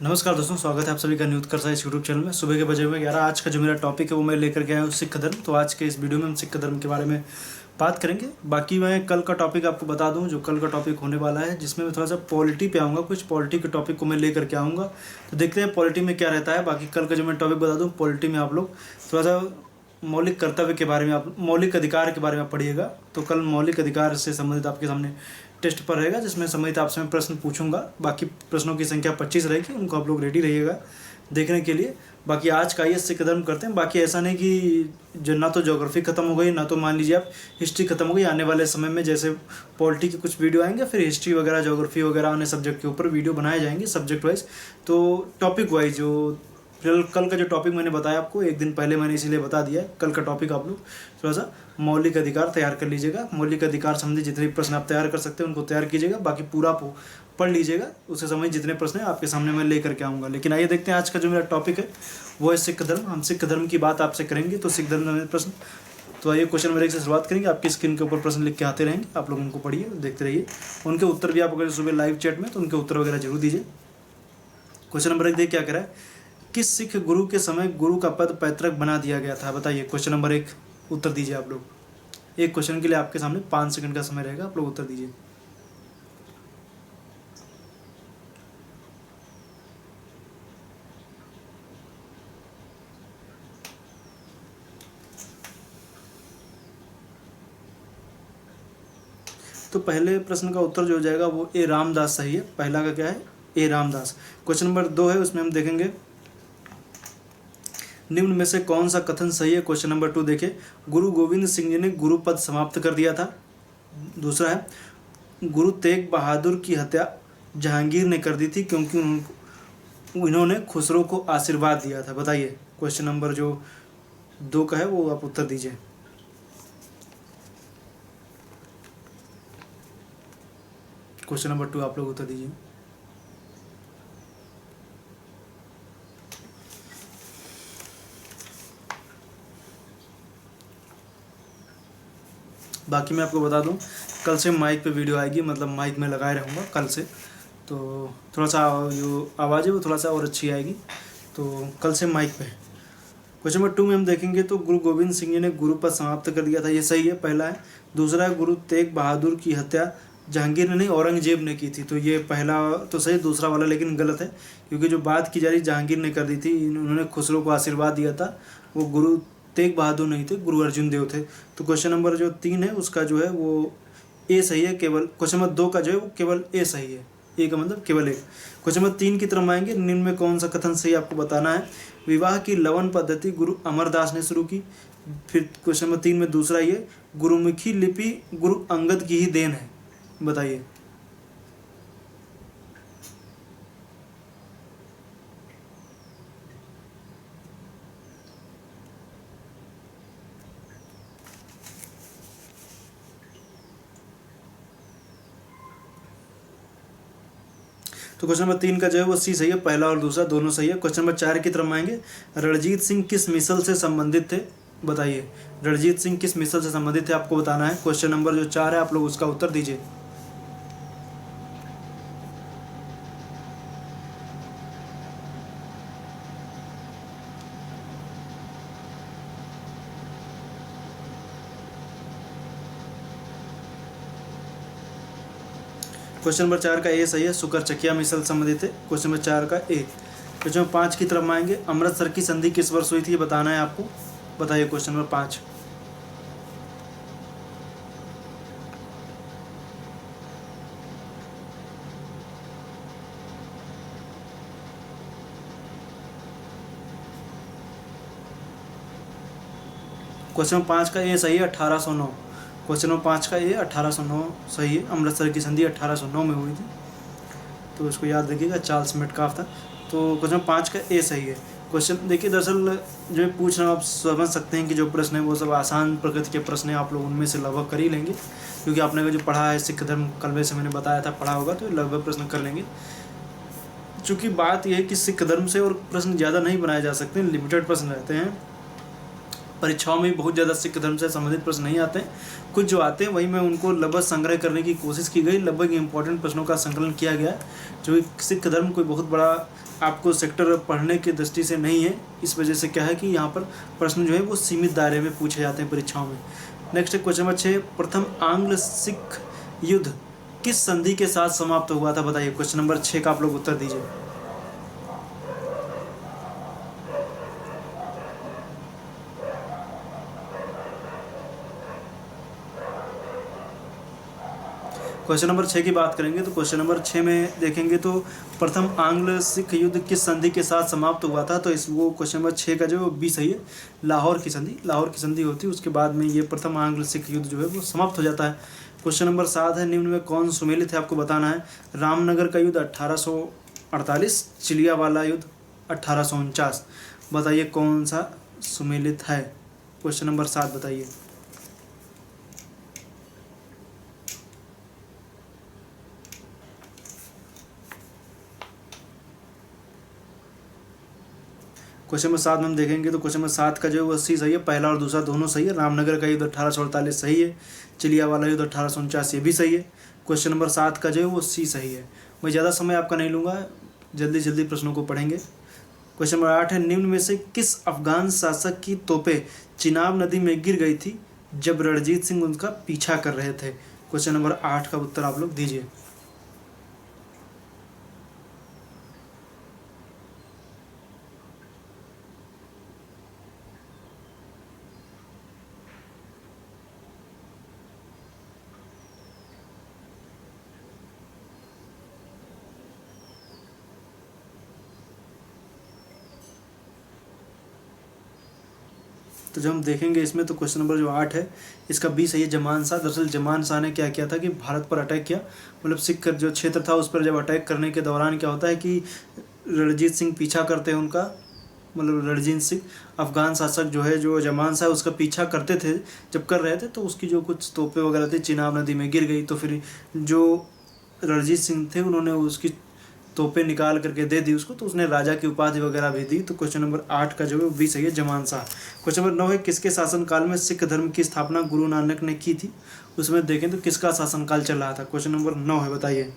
नमस्कार दोस्तों, स्वागत है आप सभी का न्यूज़ कर इस यूट्यूब चैनल में। सुबह के बजे हुए 11। आज का जो मेरा टॉपिक है वो मैं लेकर के आया हूँ सिख धर्म। तो आज के इस वीडियो में हम सिख धर्म के बारे में बात करेंगे। बाकी मैं कल का टॉपिक आपको बता दूं, जो कल का टॉपिक होने वाला है, जिसमें मैं थोड़ा सा पॉलिटी पे आऊँगा। कुछ पॉलिटी के टॉपिक को मैं लेकर के आऊँगा, तो देखते हैं पॉलिटी में क्या रहता है। बाकी कल का जो मैं टॉपिक बता दूँ, पॉलिटी में आप लोग थोड़ा सा मौलिक कर्तव्य के बारे में, आप मौलिक अधिकार के बारे में पढ़िएगा। तो कल मौलिक अधिकार से संबंधित आपके सामने टेस्ट पर रहेगा, जिसमें संबंधित आपसे मैं प्रश्न पूछूंगा। बाकी प्रश्नों की संख्या 25 रहेगी, उनको आप लोग रेडी रहिएगा देखने के लिए। बाकी आज का ये सिख धर्म करते हैं। बाकी ऐसा नहीं कि जो ना तो ज्योग्राफी खत्म हो गई, ना तो मान लीजिए आप हिस्ट्री खत्म हो गई। आने वाले समय में जैसे पॉलिटी के कुछ वीडियो आएंगे, फिर हिस्ट्री वगैरह, ज्योग्राफी वगैरह अन्य सब्जेक्ट के ऊपर वीडियो बनाए जाएंगे सब्जेक्ट वाइज। तो टॉपिक वाइज जो कल का जो टॉपिक मैंने बताया आपको एक दिन पहले, मैंने इसीलिए बता दिया है। कल का टॉपिक आप लोग थोड़ा सा मौलिक अधिकार तैयार कर लीजिएगा। मौलिक अधिकार संबंधी जितने प्रश्न आप तैयार कर सकते हैं उनको तैयार कीजिएगा। बाकी पूरा पढ़ लीजिएगा, उससे संबंधित जितने प्रश्न हैं आपके सामने मैं लेकर के आऊँगा। लेकिन आइए देखते हैं आज का जो मेरा टॉपिक है वो है सिख धर्म। हम सिख धर्म की बात आपसे करेंगे। तो सिख धर्म में प्रश्न, तो आइए क्वेश्चन नंबर 1 से शुरुआत करेंगे। आपकी स्क्रीन के ऊपर प्रश्न लिख के आते रहेंगे, आप लोग उनको पढ़िए, देखते रहिए। उनके उत्तर भी आप अगर सुबह लाइव चैट में, तो उनके उत्तर वगैरह जरूर दीजिए। क्वेश्चन नंबर 1 देखिए क्या कह रहा है। किस सिख गुरु के समय गुरु का पद पैतृक बना दिया गया था? बताइए। क्वेश्चन नंबर 1 उत्तर दीजिए आप लोग। एक क्वेश्चन के लिए आपके सामने 5 सेकंड का समय रहेगा, आप लोग उत्तर दीजिए। तो पहले प्रश्न का उत्तर जो हो जाएगा वो ए रामदास सही है। पहला का क्या है? ए रामदास। क्वेश्चन नंबर 2 है, उसमें हम देखेंगे निम्न में से कौन सा कथन सही है। क्वेश्चन नंबर 2 देखिए, गुरु गोविंद सिंह जी ने गुरु पद समाप्त कर दिया था। दूसरा है, गुरु तेग बहादुर की हत्या जहांगीर ने कर दी थी क्योंकि इन्होंने खुसरो को आशीर्वाद दिया था। बताइए। क्वेश्चन नंबर जो 2 का है वो आप उत्तर दीजिए। क्वेश्चन नंबर 2 आप लोग उत्तर दीजिए। बाकी मैं आपको बता दूं, कल से माइक पे वीडियो आएगी, मतलब माइक में लगाए रहूँगा कल से। तो थोड़ा सा जो आवाज़ है वो थोड़ा सा और अच्छी आएगी, तो कल से माइक पे। क्वेश्चन नंबर 2 में हम देखेंगे तो गुरु गोविंद सिंह जी ने गुरु पद समाप्त कर दिया था, ये सही है, पहला है। दूसरा है, गुरु तेग बहादुर की हत्या जहांगीर ने नहीं औरंगजेब ने की थी। तो ये पहला तो सही, दूसरा वाला लेकिन गलत है, क्योंकि जो बात की जा रही जहांगीर ने कर दी थी, उन्होंने खुसरो को आशीर्वाद दिया था, वो गुरु तेग बहादुर नहीं थे, गुरु अर्जुन देव थे। तो क्वेश्चन नंबर जो 3 है उसका जो है वो ए सही है केवल। क्वेश्चन नंबर 2 का जो है वो केवल ए सही है, ए का मतलब केवल एक। क्वेश्चन नंबर 3 की तरफ आएंगे, निम्न में कौन सा कथन सही आपको बताना है। विवाह की लवन पद्धति गुरु अमरदास ने शुरू की। फिर क्वेश्चन नंबर 3 में दूसरा ये, गुरुमुखी लिपि गुरु अंगद की ही देन है। बताइए। तो क्वेश्चन नंबर 3 का जो है वो सी सही है, पहला और दूसरा दोनों सही है। क्वेश्चन नंबर 4 की तरफ आएंगे, रणजीत सिंह किस मिसल से संबंधित थे? बताइए। रणजीत सिंह किस मिसल से संबंधित थे आपको बताना है। क्वेश्चन नंबर जो 4 है आप लोग उसका उत्तर दीजिए। क्वेश्चन नंबर 4 का ए सही है, शुकर चकिया मिसल संबंधित है। क्वेश्चन नंबर 4 का ए। क्वेश्चन नंबर 5 की तरफ आएंगे, अमृतसर की संधि किस वर्ष हुई थी ये बताना है आपको। बताइए। Question number 5। क्वेश्चन नंबर 5 का ए सही है, 1809। क्वेश्चन नंबर 5 का ए 1809 सही है। अमृतसर की संधि 1809 में हुई थी, तो इसको याद रखिएगा, चार्ल्स मेटकाफ था। तो क्वेश्चन 5 का ए सही है। क्वेश्चन देखिए, दरअसल जो पूछ रहा हूँ आप समझ सकते हैं कि जो प्रश्न है वो सब आसान प्रकृति के प्रश्न हैं, आप लोग उनमें से लगभग कर ही लेंगे, क्योंकि आपने जो पढ़ा है सिख धर्म कल में से मैंने बताया था, पढ़ा होगा, तो लगभग प्रश्न कर लेंगे। चूँकि बात यह है कि सिख धर्म से और प्रश्न ज़्यादा नहीं बनाए जा सकते, लिमिटेड प्रश्न रहते हैं। परीक्षाओं में बहुत ज़्यादा सिख धर्म से संबंधित प्रश्न नहीं आते हैं, कुछ जो आते हैं वही मैं उनको लगभग संग्रह करने की कोशिश की गई। लगभग इंपॉर्टेंट प्रश्नों का संकलन किया गया, जो सिख धर्म कोई बहुत बड़ा आपको सेक्टर पढ़ने की दृष्टि से नहीं है। इस वजह से क्या है कि यहाँ पर प्रश्न जो है वो सीमित दायरे में पूछे जाते हैं परीक्षाओं में। नेक्स्ट है क्वेश्चन नंबर 6, प्रथम आंग्ल सिख युद्ध किस संधि के साथ समाप्त हुआ था, बताइए। क्वेश्चन नंबर 6 का आप लोग उत्तर दीजिए। क्वेश्चन नंबर 6 की बात करेंगे तो क्वेश्चन नंबर 6 में देखेंगे तो प्रथम आंग्ल सिख युद्ध किस संधि के साथ समाप्त हुआ था, तो इस वो क्वेश्चन नंबर 6 का जो बी सही है, लाहौर की संधि। लाहौर की संधि होती है, उसके बाद में ये प्रथम आंग्ल सिख युद्ध जो है वो समाप्त हो जाता है। क्वेश्चन नंबर 7 है, निम्न में कौन सुमेलित है, आपको बताना है। रामनगर का युद्ध 1848, चिलियावाला युद्ध 1849, बताइए कौन सा सुमेलित है। क्वेश्चन नंबर 7 बताइए। क्वेश्चन नंबर 7 में हम देखेंगे तो क्वेश्चन नंबर 7 का जो है वो सी सही है, पहला और दूसरा दोनों सही है। रामनगर का युद्ध 1848 सही है, चिलियावाला युद्ध 1849 ये भी सही है। क्वेश्चन नंबर 7 का जो है वो सी सही है। मैं ज़्यादा समय आपका नहीं लूँगा, जल्दी जल्दी प्रश्नों को पढ़ेंगे। क्वेश्चन नंबर 8 है, निम्न में से किस अफगान शासक की तोपें चिनाब नदी में गिर गई थी जब रणजीत सिंह उनका पीछा कर रहे थे। क्वेश्चन नंबर 8 का उत्तर आप लोग दीजिए। तो जब हम देखेंगे इसमें तो क्वेश्चन नंबर जो 8 है इसका बी सही है, जमान शाह। दरअसल जमान शाह ने क्या किया था कि भारत पर अटैक किया, मतलब सिख जो क्षेत्र था उस पर जब अटैक करने के दौरान क्या होता है कि रणजीत सिंह पीछा करते हैं उनका, मतलब रणजीत सिंह अफगान शासक जो है जो जमान शाह उसका पीछा करते थे, जब कर रहे थे तो उसकी जो कुछ तोपें वगैरह थी चिनाब नदी में गिर गई। तो फिर जो रणजीत सिंह थे उन्होंने उसकी तोपें निकाल करके दे दी उसको, तो उसने राजा की उपाधि वगैरह भी दी। तो क्वेश्चन नंबर 8 का जो है वो बी सही है, जमान शाह। क्वेश्चन नंबर 9 है, किसके शासनकाल में सिख धर्म की स्थापना गुरु नानक ने की थी, उसमें देखें तो किसका शासनकाल चल रहा था। क्वेश्चन नंबर 9 है, बताइए।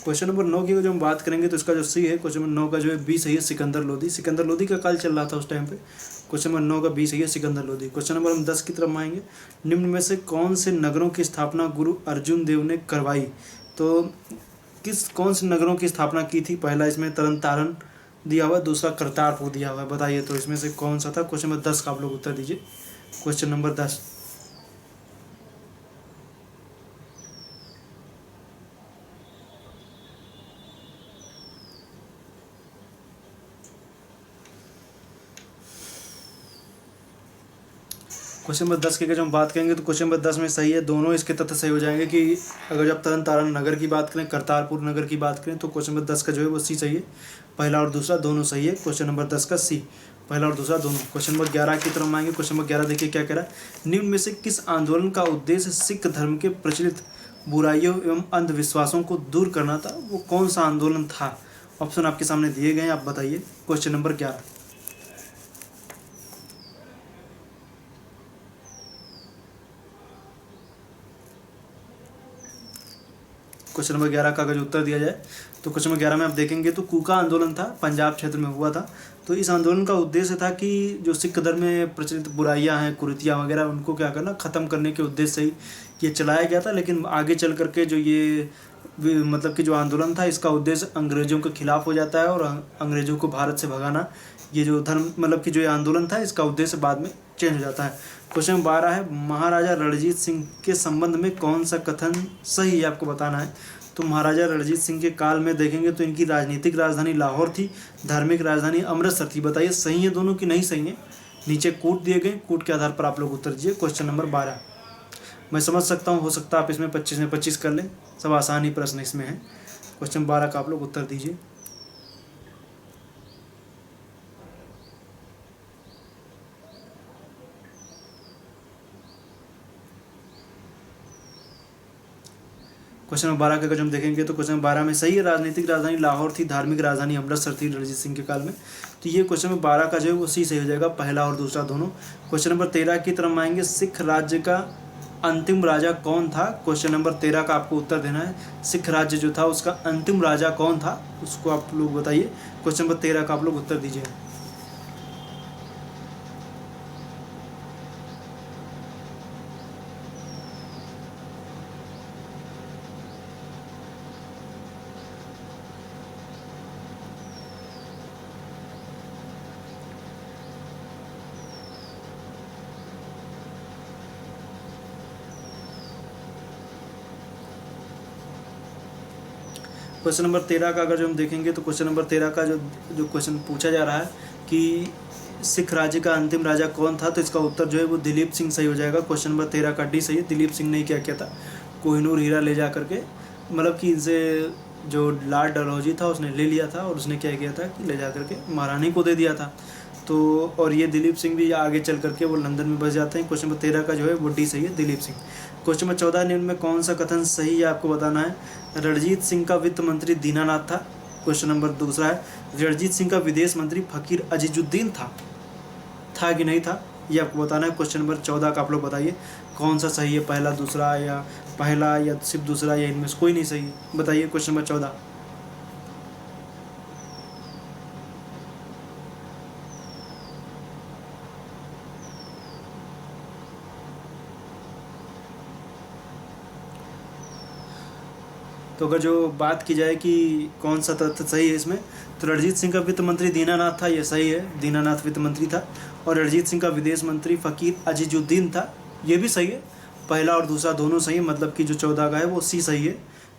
क्वेश्चन नंबर 9 की जो हम बात करेंगे तो इसका जो सी है क्वेश्चन नंबर 9 का जो है बी सही है, सिकंदर लोधी। सिकंदर लोधी का काल चल रहा था उस टाइम पे। क्वेश्चन नंबर 9 का बी सही है, सिकंदर लोधी। क्वेश्चन नंबर हम 10 की तरफ आएंगे, निम्न में से कौन से नगरों की स्थापना गुरु अर्जुन देव ने करवाई। तो कौन से नगरों की स्थापना की थी, पहला इसमें तरन तारण दिया हुआ है, दूसरा करतारपुर दिया हुआ है, बताइए तो इसमें से कौन सा था। क्वेश्चन नंबर 10 का आप लोग उत्तर दीजिए। Question number 10। क्वेश्चन नंबर 10 की अगर हम बात करेंगे तो क्वेश्चन नंबर 10 में सही है, दोनों इसके तथ्य सही हो जाएंगे कि अगर जब तरन तारण नगर की बात करें, करतारपुर नगर की बात करें, तो क्वेश्चन नंबर 10 का जो है वो सी सही है, पहला और दूसरा दोनों सही है। क्वेश्चन नंबर 10 का सी, पहला और दूसरा दोनों। क्वेश्चन नंबर 11 की तरफ आएंगे। क्वेश्चन नंबर 11 देखिए क्या कह रहा है, निम्न में से किस आंदोलन का उद्देश्य सिख धर्म के प्रचलित बुराइयों एवं अंधविश्वासों को दूर करना था, वो कौन सा आंदोलन था। ऑप्शन आपके सामने दिए गए हैं, आप बताइए। Question number 11। क्वेश्चन नंबर 11 का अगर उत्तर दिया जाए तो क्वेश्चन नंबर 11 में आप देखेंगे तो कूका आंदोलन था, पंजाब क्षेत्र में हुआ था। तो इस आंदोलन का उद्देश्य था कि जो सिख धर्म में प्रचलित बुराइयां हैं, कुरीतियाँ वगैरह, उनको क्या करना, ख़त्म करने के उद्देश्य से ही ये चलाया गया था। लेकिन आगे चल करके जो ये मतलब कि जो आंदोलन था इसका उद्देश्य अंग्रेज़ों के खिलाफ हो जाता है और अंग्रेज़ों को भारत से भगाना। ये जो धर्म मतलब कि जो ये आंदोलन था इसका उद्देश्य बाद में चेंज हो जाता है। क्वेश्चन नंबर 12 है, महाराजा रणजीत सिंह के संबंध में कौन सा कथन सही है, आपको बताना है। तो महाराजा रणजीत सिंह के काल में देखेंगे तो इनकी राजनीतिक राजधानी लाहौर थी, धार्मिक राजधानी अमृतसर थी। बताइए सही है दोनों की नहीं सही है। नीचे कूट दिए गए, कूट के आधार पर आप लोग उत्तर दीजिए। क्वेश्चन नंबर 12 मैं समझ सकता हूँ, हो सकता है आप इसमें 25 में 25 कर लें, सब आसान ही प्रश्न इसमें है। क्वेश्चन 12 का आप लोग उत्तर दीजिए। क्वेश्चन नंबर 12 का अगर हम देखेंगे तो क्वेश्चन नंबर 12 में सही है, राजनीतिक राजधानी लाहौर थी, धार्मिक राजधानी अमृतसर थी रणजीत सिंह के काल में। तो ये क्वेश्चन नंबर 12 का जो है वो सी सही हो जाएगा, पहला और दूसरा दोनों। क्वेश्चन नंबर 13 की तरफ आएंगे, सिख राज्य का अंतिम राजा कौन था। क्वेश्चन नंबर 13 का आपको उत्तर देना है, सिख राज्य जो था उसका अंतिम राजा कौन था, उसको आप लोग बताइए। क्वेश्चन नंबर 13 का आप लोग उत्तर दीजिए। क्वेश्चन नंबर 13 का अगर जो हम देखेंगे तो क्वेश्चन नंबर 13 का जो जो क्वेश्चन पूछा जा रहा है कि सिख राज्य का अंतिम राजा कौन था, तो इसका उत्तर जो है वो दिलीप सिंह सही हो जाएगा। क्वेश्चन नंबर 13 का डी सही है। दिलीप सिंह ने क्या किया था, कोहिनूर हीरा ले जा करके, मतलब कि इनसे जो लॉर्ड डलहौजी था उसने ले लिया था और उसने क्या किया था कि ले जा करके महारानी को दे दिया था। तो और ये दिलीप सिंह भी आगे चल करके वो लंदन में बस जाते हैं। क्वेश्चन नंबर 13 का जो है वो डी सही है, दिलीप सिंह। क्वेश्चन नंबर 14 निम्न में कौन सा कथन सही है आपको बताना है। रणजीत सिंह का वित्त मंत्री दीनानाथ था। क्वेश्चन नंबर दूसरा है, रणजीत सिंह का विदेश मंत्री फकीर अजीजुद्दीन था कि नहीं था, ये आपको बताना है। क्वेश्चन नंबर 14 का आप लोग बताइए कौन सा सही है, पहला दूसरा या पहला या सिर्फ दूसरा या इनमें से कोई नहीं सही है, बताइए। Question number 14। तो अगर जो बात की जाए कि कौन सा तथ्य सही है इसमें, तो रणजीत सिंह का वित्त मंत्री दीनानाथ था, ये सही है, दीनानाथ वित्त मंत्री था। और रणजीत सिंह का विदेश मंत्री फ़कीर अजीजुद्दीन था, ये भी सही है, पहला और दूसरा दोनों सही है, मतलब कि जो 14 का है वो सी सही है।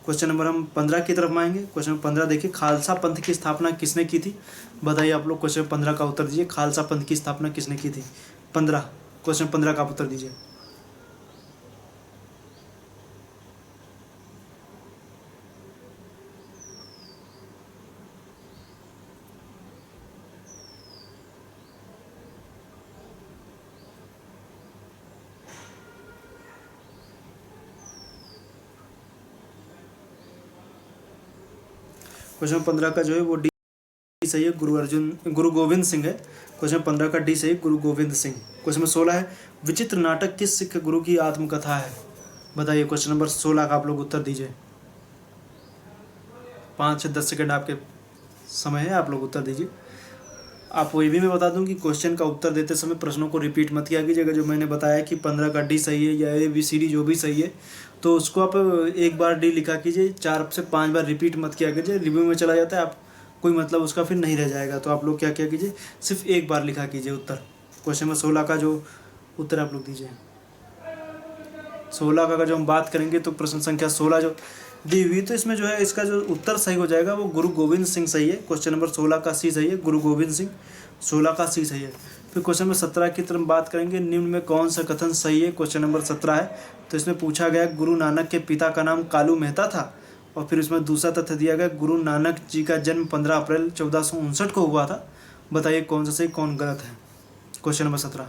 क्वेश्चन नंबर हम 15 की तरफ आएंगे। क्वेश्चन नंबर 15 देखिए, खालसा पंथ की स्थापना किसने की थी, बताइए आप लोग। क्वेश्चन 15 का उत्तर दीजिए, खालसा पंथ की स्थापना किसने की थी। 15, क्वेश्चन 15 का आप उत्तर दीजिए। क्वेश्चन 15 का जो है वो डी सही है, गुरु गोविंद सिंह है। क्वेश्चन 15 का डी सही है, गुरु गोविंद सिंह। क्वेश्चन 16 है, विचित्र नाटक किस सिख गुरु की आत्मकथा है, बताइए। क्वेश्चन नंबर 16 का आप लोग उत्तर दीजिए, 5 से 10 सेकंड आपके समय है, आप लोग उत्तर दीजिए। आपको ये भी मैं बता दूं कि क्वेश्चन का उत्तर देते समय प्रश्नों को रिपीट मत किया कीजिएगा। जो मैंने बताया कि 15 का डी सही है या ABCD जो भी सही है, तो उसको आप एक बार डी लिखा कीजिए, 4 से 5 बार रिपीट मत किया कीजिए, रिव्यू में चला जाता है, आप कोई मतलब उसका फिर नहीं रह जाएगा। तो आप लोग क्या किया कीजिए, सिर्फ एक बार लिखा कीजिए उत्तर। क्वेश्चन नंबर 16 का जो उत्तर आप लोग दीजिए। 16 का अगर जो हम बात करेंगे तो प्रश्न संख्या 16 जो दी हुई, तो इसमें जो है इसका जो उत्तर सही हो जाएगा वो गुरु गोविंद सिंह सही है। क्वेश्चन नंबर 16 का सी सही है, गुरु गोविंद सिंह, 16 का सी सही है। फिर क्वेश्चन नंबर 17 की तरफ बात करेंगे, निम्न में कौन सा कथन सही है। क्वेश्चन नंबर 17 है, तो इसमें पूछा गया गुरु नानक के पिता का नाम कालू मेहता था, और फिर इसमें दूसरा तथ्य दिया गया गुरु नानक जी का जन्म 15 अप्रैल 1459 को हुआ था, बताइए कौन सा सही कौन गलत है। Question number 17।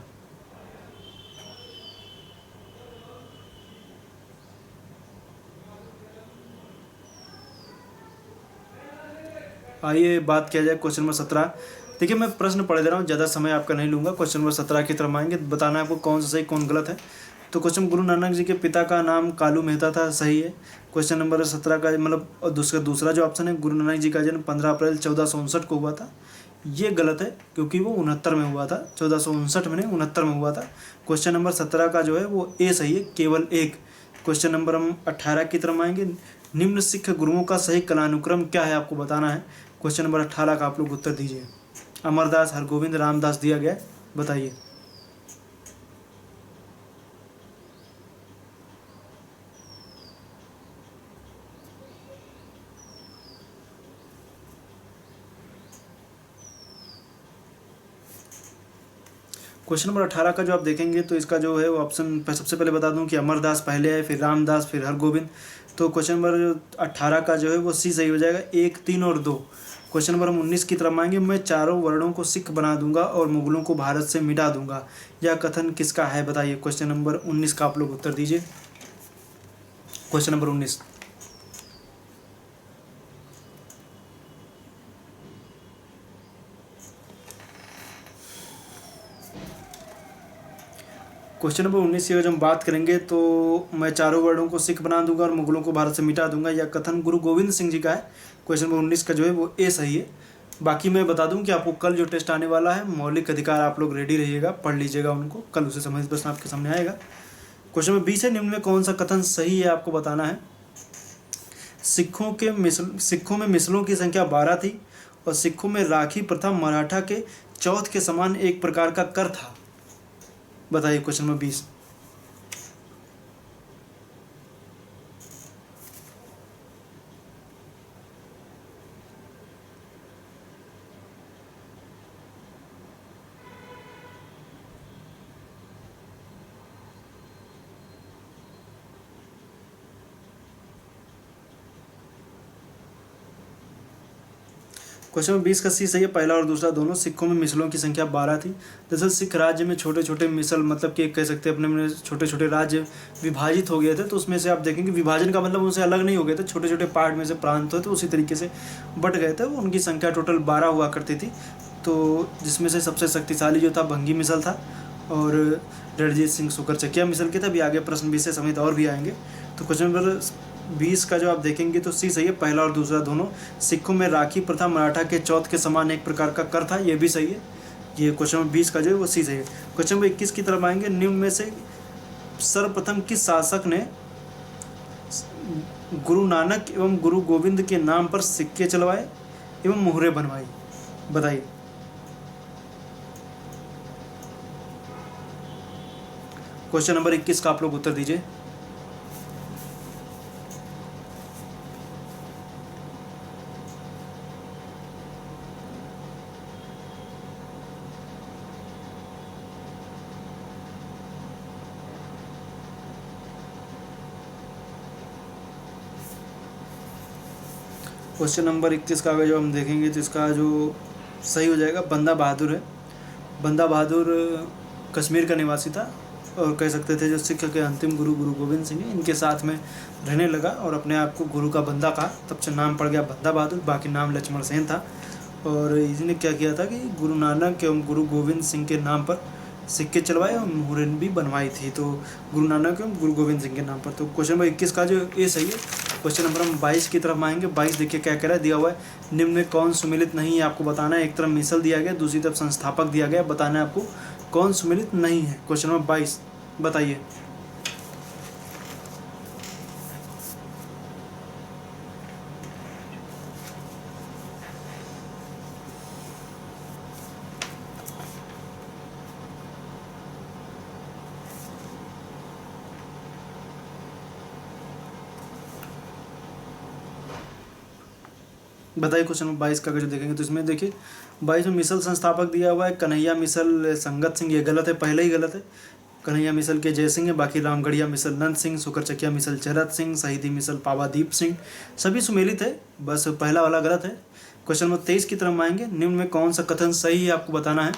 आइए बात किया जाए क्वेश्चन नंबर 17। देखिए मैं प्रश्न पढ़ दे रहा हूँ, ज़्यादा समय आपका नहीं लूँगा। क्वेश्चन नंबर 17 की तरफ आएंगे, बताना है आपको कौन सा सही कौन गलत है। तो क्वेश्चन गुरु नानक जी के पिता का नाम कालू मेहता था, सही है। क्वेश्चन नंबर 17 का मतलब दूसरा जो ऑप्शन है, गुरु नानक जी का जन्म 15 अप्रैल 1459 को हुआ था, ये गलत है, क्योंकि वो 69 में हुआ था, 1459 में नहीं 69 में हुआ था। क्वेश्चन नंबर 17 का जो है वो ए सही है, केवल एक। क्वेश्चन नंबर हम 18 की तरफ आएंगे, निम्न सिख गुरुओं का सही कालानुक्रम क्या है, आपको बताना है। क्वेश्चन नंबर 18 का आप लोग उत्तर दीजिए। अमरदास, हरगोविंद, रामदास दिया गया, बताइए। क्वेश्चन नंबर 18 का जो आप देखेंगे तो इसका जो है वो ऑप्शन सबसे पहले बता दूं कि अमरदास पहले है, फिर रामदास, फिर हरगोविंद। तो क्वेश्चन नंबर 18 का जो है वो सी सही हो जाएगा, 1, 3 और 2। क्वेश्चन नंबर हम 19 की तरफ आएंगे, मैं चारों वर्णों को सिख बना दूंगा और मुगलों को भारत से मिटा दूंगा, यह कथन किसका है, बताइए। क्वेश्चन नंबर 19 का आप लोग उत्तर दीजिए। Question number 19। क्वेश्चन नंबर 19 की अगर हम बात करेंगे तो मैं चारों वर्णों को सिख बना दूंगा और मुगलों को भारत से मिटा दूंगा, यह कथन गुरु गोविंद सिंह जी का है। क्वेश्चन नंबर 19 का जो है वो ए सही है। बाकी मैं बता दूं कि आपको कल जो टेस्ट आने वाला है मौलिक अधिकार, आप लोग रेडी रहिएगा, पढ़ लीजिएगा उनको, कल उसे समझ प्रश्न आपके सामने आएगा। क्वेश्चन नंबर 20 है, निम्न में कौन सा कथन सही है आपको बताना है। सिखों में मिसलों की संख्या 12 थी और सिखों में राखी प्रथा मराठा के चौथ के समान एक प्रकार का कर था। बताइए क्वेश्चन नंबर 20। क्वेश्चन नंबर 20 का सी सही है, पहला और दूसरा दोनों। सिखों में मिसलों की संख्या 12 थी। दरअसल सिख राज्य में छोटे छोटे मिसल, मतलब कि कह सकते हैं अपने में छोटे छोटे राज्य विभाजित हो गए थे, तो उसमें से आप देखेंगे विभाजन का मतलब उनसे अलग नहीं हो गए थे, छोटे छोटे पार्ट में से प्रांत हुए थे, उसी तरीके से बट गए थे। उनकी संख्या टोटल 12 हुआ करती थी, तो जिसमें से सबसे शक्तिशाली जो था भंगी मिसल था और रणजीत सिंह सुकरचकिया मिसल के थे। अभी आगे प्रश्न भी से समेत और भी आएंगे। तो क्वेश्चन नंबर 20 का जो आप देखेंगे तो सी सही है, पहला और दूसरा दोनों। सिखों में राखी प्रथा मराठा के चौथ के समान एक प्रकार का कर था, ये भी सही है। ये क्वेश्चन नंबर 20 का जो है वो सी सही है। क्वेश्चन नंबर 21 की तरफ आएंगे, निम्न में से सर्वप्रथम किस शासक ने गुरु नानक एवं गुरु गोविंद के नाम पर सिक्के चलवाए एवं मुहरें बनवाई। बताइए। क्वेश्चन नंबर 21 का आप लोग उत्तर दीजिए। क्वेश्चन नंबर 21 का अगर जो हम देखेंगे तो इसका जो सही हो जाएगा बंदा बहादुर है। बंदा बहादुर कश्मीर का निवासी था और कह सकते थे जो सिख के अंतिम गुरु गुरु गोविंद सिंह इनके साथ में रहने लगा और अपने आप को गुरु का बंदा कहा, तब से नाम पड़ गया बंदा बहादुर। बाकी नाम लक्ष्मण सेन था। और इसने क्या किया था कि गुरु नानक एवं गुरु गोविंद सिंह के नाम पर सिक्के चलवाए और मुहरें भी बनवाई थी, तो गुरु नानक एवं गुरु गोविंद सिंह के नाम पर। तो क्वेश्चन नंबर 21 का जो ये सही है। क्वेश्चन नंबर हम 22 की तरफ आएंगे। 22 देखिए क्या कह रहा है, दिया हुआ है निम्न में कौन सुमिलित नहीं है, आपको बताना है। एक तरफ मिसल दिया गया, दूसरी तरफ संस्थापक दिया गया, बताना है आपको कौन सुमिलित नहीं है। क्वेश्चन नंबर 22 बताइए। बताइए क्वेश्चन नंबर 22 का अगर जो देखेंगे तो इसमें देखिए 22 में मिसल संस्थापक दिया हुआ है कन्हैया मिसल संगत सिंह, ये गलत है, पहले ही गलत है। कन्हैया मिसल के जय सिंह है, बाकी रामगढ़िया मिसल नंद सिंह, सुकरचकिया मिसल चरत सिंह, शहीदी मिसल पावादीप सिंह, सभी सुमेलित है, बस पहला वाला गलत है। क्वेश्चन नंबर 23 की तरफ आएंगे, निम्न में कौन सा कथन सही है आपको बताना है।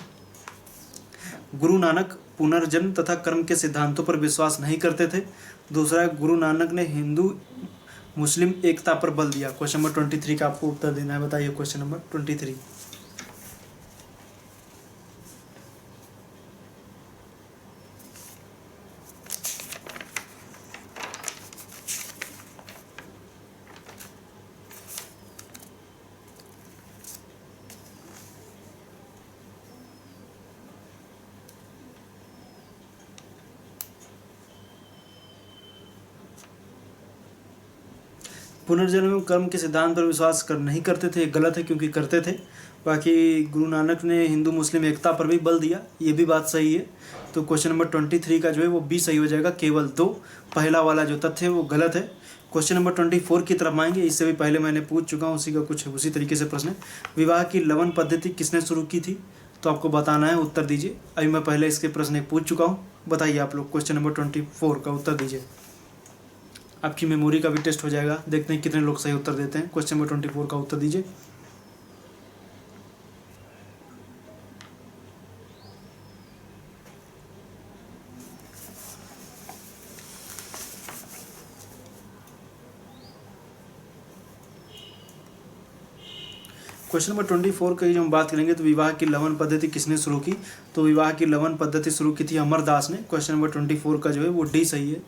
गुरु नानक पुनर्जन्म तथा कर्म के सिद्धांतों पर विश्वास नहीं करते थे। दूसरा, गुरु नानक ने हिंदू मुस्लिम एकता पर बल दिया। क्वेश्चन नंबर 23 का आपको उत्तर देना है, बताइए क्वेश्चन नंबर 23। पुनर्जन्म एवं कर्म के सिद्धांत पर विश्वास कर नहीं करते थे, गलत है क्योंकि करते थे। बाकी गुरु नानक ने हिंदू मुस्लिम एकता पर भी बल दिया, ये भी बात सही है। तो क्वेश्चन नंबर 23 का जो है वो बी सही हो जाएगा, केवल दो, पहला वाला जो तथ्य है वो गलत है। क्वेश्चन नंबर 24 की तरफ आएंगे, इससे भी पहले मैंने पूछ चुका हूँ, उसी का कुछ उसी तरीके से प्रश्न है। विवाह की लवन पद्धति किसने शुरू की थी, तो आपको बताना है, उत्तर दीजिए। अभी मैं पहले इसके प्रश्न एक पूछ चुका हूँ, बताइए आप लोग क्वेश्चन नंबर 24 का उत्तर दीजिए। आपकी मेमोरी का भी टेस्ट हो जाएगा, देखते हैं कितने लोग सही उत्तर देते हैं। क्वेश्चन नंबर 24 का उत्तर दीजिए। क्वेश्चन नंबर 24 की जो हम बात करेंगे तो विवाह की लवन पद्धति किसने शुरू की? तो विवाह की लवन पद्धति शुरू की थी अमरदास ने। क्वेश्चन नंबर 24 का जो है वो डी सही है।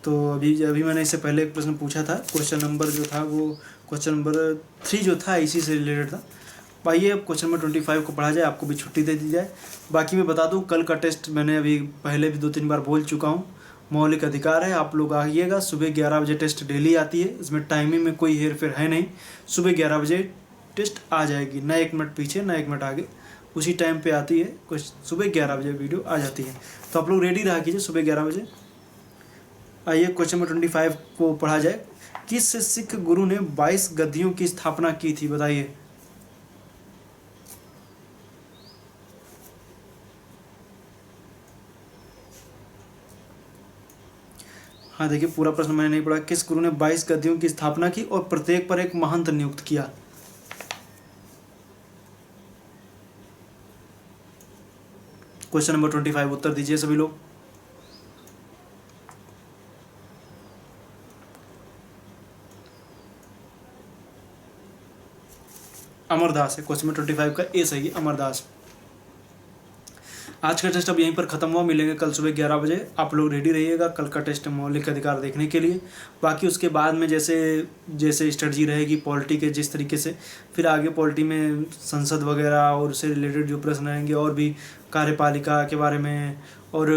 तो अभी मैंने इससे पहले एक प्रश्न पूछा था, क्वेश्चन नंबर जो था वो क्वेश्चन नंबर 3 जो था इसी से रिलेटेड था। आइए अब क्वेश्चन नंबर 25 को पढ़ा जाए, आपको भी छुट्टी दे दी जाए। बाकी मैं बता दूं कल का टेस्ट मैंने अभी पहले भी 2-3 बार बोल चुका हूं, मौलिक अधिकार है, आप लोग आइएगा। सुबह 11 बजे टेस्ट डेली आती है, इसमें टाइमिंग में कोई हेर फेर है नहीं। सुबह 11 बजे टेस्ट आ जाएगी, ना 1 मिनट पीछे ना 1 मिनट आगे, उसी टाइम पे आती है। कुछ सुबह 11 बजे वीडियो आ जाती है, तो आप लोग रेडी रहा कीजिए सुबह 11 बजे। आइए क्वेश्चन नंबर 25 को पढ़ा जाए। किस सिख गुरु ने 22 गद्दियों की स्थापना की थी? बताइए। हाँ देखिए, पूरा प्रश्न मैंने नहीं पढ़ा। किस गुरु ने 22 गद्दियों की स्थापना की और प्रत्येक पर एक महंत नियुक्त किया? क्वेश्चन नंबर 25 उत्तर दीजिए सभी लोग। अमरदास है, क्वेश्चन नंबर 25 का ए सही है, अमरदास। आज का टेस्ट अब यहीं पर खत्म हुआ, मिलेंगे कल सुबह 11 बजे। आप लोग रेडी रहिएगा कल का टेस्ट मौलिक अधिकार देखने के लिए। बाकी उसके बाद में जैसे जैसे स्ट्रेटजी रहेगी पॉलिटी के, जिस तरीके से फिर आगे पॉलिटी में संसद वगैरह और उससे रिलेटेड जो प्रश्न रहेंगे, और भी कार्यपालिका के बारे में और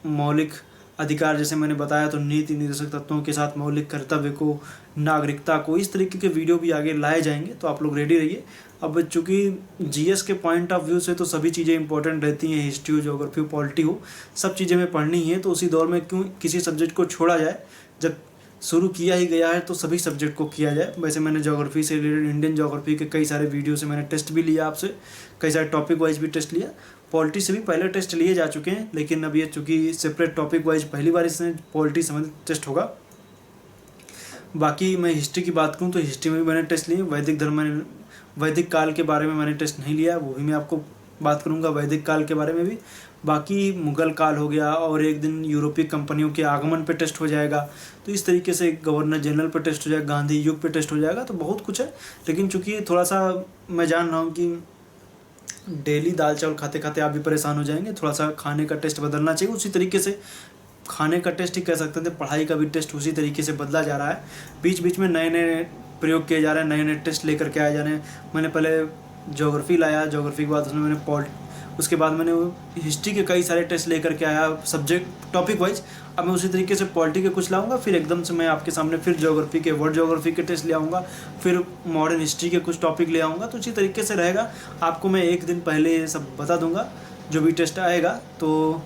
मौलिक अधिकार जैसे मैंने बताया, तो नीति निर्देशक तत्वों के साथ मौलिक कर्तव्य को, नागरिकता को, इस तरीके के वीडियो भी आगे लाए जाएंगे, तो आप लोग रेडी रहिए। अब चूँकि जीएस के पॉइंट ऑफ व्यू से तो सभी चीज़ें इंपॉर्टेंट रहती हैं, हिस्ट्री हो, ज्योग्राफी हो, पॉलिटी हो, सब चीज़ें में पढ़नी है। तो उसी दौर में क्यों किसी सब्जेक्ट को छोड़ा जाए, जब शुरू किया ही गया है तो सभी सब्जेक्ट को किया जाए। वैसे मैंने ज्योग्राफी से रिलेटेड, इंडियन ज्योग्राफी के कई सारे वीडियो से मैंने टेस्ट भी लिया आपसे, कई सारे टॉपिक वाइज भी टेस्ट लिया। पॉलिटी से भी पहले टेस्ट लिए जा चुके हैं, लेकिन अब ये चूँकि सेपरेट टॉपिक वाइज पहली बार इसमें पॉलिटी संबंधित टेस्ट होगा। बाकी मैं हिस्ट्री की बात करूँ तो हिस्ट्री में भी मैंने टेस्ट लिए। वैदिक धर्म में, वैदिक काल के बारे में मैंने टेस्ट नहीं लिया, वो भी मैं आपको बात करूंगा वैदिक काल के बारे में भी। बाकी मुगल काल हो गया, और एक दिन यूरोपीय कंपनियों के आगमन पे टेस्ट हो जाएगा। तो इस तरीके से गवर्नर जनरल पे टेस्ट हो जाएगा, गांधी युग पे टेस्ट हो जाएगा। तो बहुत कुछ है, लेकिन चूँकि थोड़ा सा मैं जान रहा हूँ कि डेली दाल चावल खाते खाते आप भी परेशान हो जाएंगे, थोड़ा सा खाने का टेस्ट बदलना चाहिए। उसी तरीके से खाने का टेस्ट ही कह सकते थे, पढ़ाई का भी टेस्ट उसी तरीके से बदला जा रहा है। बीच बीच में नए नए प्रयोग किए जा रहे हैं, नए नए टेस्ट लेकर के आए जा रहे हैं। मैंने पहले ज्योग्राफी लाया, ज्योग्राफी के बाद उसमें मैंने उसके बाद मैंने हिस्ट्री के कई सारे टेस्ट लेकर के आया, सब्जेक्ट टॉपिक वाइज। अब मैं उसी तरीके से पॉलिटी के कुछ लाऊंगा, फिर एकदम से मैं आपके सामने फिर ज्योग्राफी के, वर्ल्ड ज्योग्राफी के टेस्ट ले आऊँगा, फिर मॉडर्न हिस्ट्री के कुछ टॉपिक ले आऊँगा। तो इसी तरीके से रहेगा, आपको मैं एक दिन पहले ये सब बता दूँगा जो भी टेस्ट आएगा। तो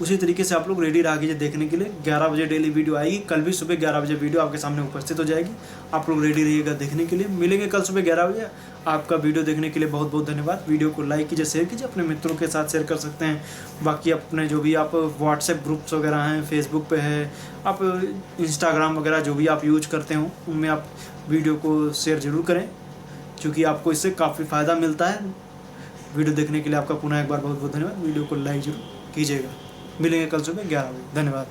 उसी तरीके से आप लोग रेडी रह कीजिए देखने के लिए। 11 बजे डेली वीडियो आएगी, कल भी सुबह 11 बजे वीडियो आपके सामने उपस्थित हो जाएगी। आप लोग रेडी रहिएगा देखने के लिए। मिलेंगे कल सुबह 11 बजे। आपका वीडियो देखने के लिए बहुत बहुत धन्यवाद। वीडियो को लाइक कीजिए, शेयर कीजिए, अपने मित्रों के साथ शेयर कर सकते हैं। बाकी अपने जो भी आप व्हाट्सएप ग्रुप्स वगैरह हैं, फेसबुक पे है, आप इंस्टाग्राम वगैरह जो भी आप यूज करते हो, उनमें आप वीडियो को शेयर ज़रूर करें, क्योंकि आपको इससे काफ़ी फ़ायदा मिलता है। वीडियो देखने के लिए आपका पुनः एक बार बहुत बहुत धन्यवाद। वीडियो को लाइक जरूर कीजिएगा। मिलेंगे कल सुबह 11 बजे। धन्यवाद।